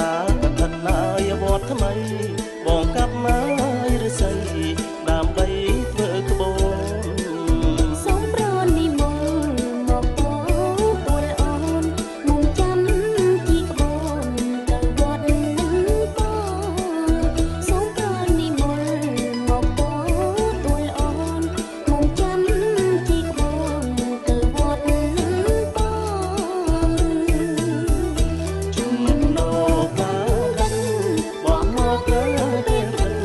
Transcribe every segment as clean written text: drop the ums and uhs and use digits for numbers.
ណាកឋិនណាយវត្តថ្មីបងកាប់មកឬស័យដើម្បីធ្វើក្បូនសូមប្រនិមន្តមកពោលអូនមុំចាំជីក្បូនទៅវត្តនឹងបងសូមប្រនិមន្តមកពោលអូនមុំចាំជីក្បូនទៅវត្តនឹងបងជុំណូកាដឹងបងមកទៅពេលព្រឹក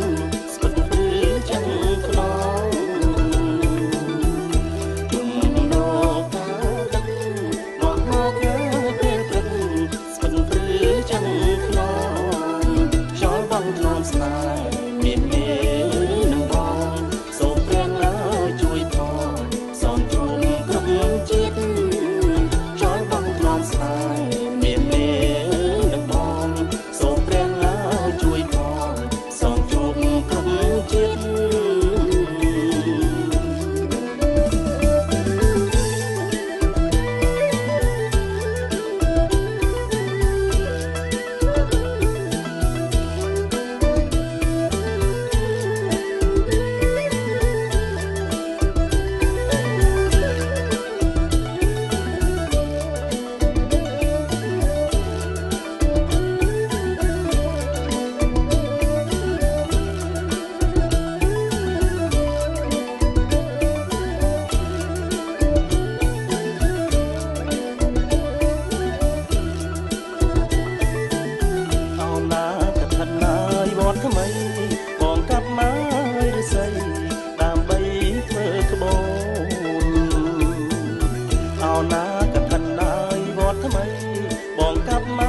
ស្ពឹកព្រឺចាំខ្នងជុំណូកាដឹងបងមកទៅពេលព្រឹកស្ពឹកព្រឺចាំខ្នងខ្យល់បងធ្នមស្នេហ៍មានមេនឹងបងសូមព្រះឡើយជួយផងសនជុំគ្រប់ជាតិខ្យល់បងធ្នមស្នេហ៍មានមេនឹងបងសូមព្រះឡើយជួយផងសនជុំគ្រប់ជាតិ អោណាកឋិនណាយវត្តថ្មីបងកាប់មកឬស័យដើម្បីធ្វើក្បូនអោណាកឋិនណាយវត្តថ្មីបងកាប់មក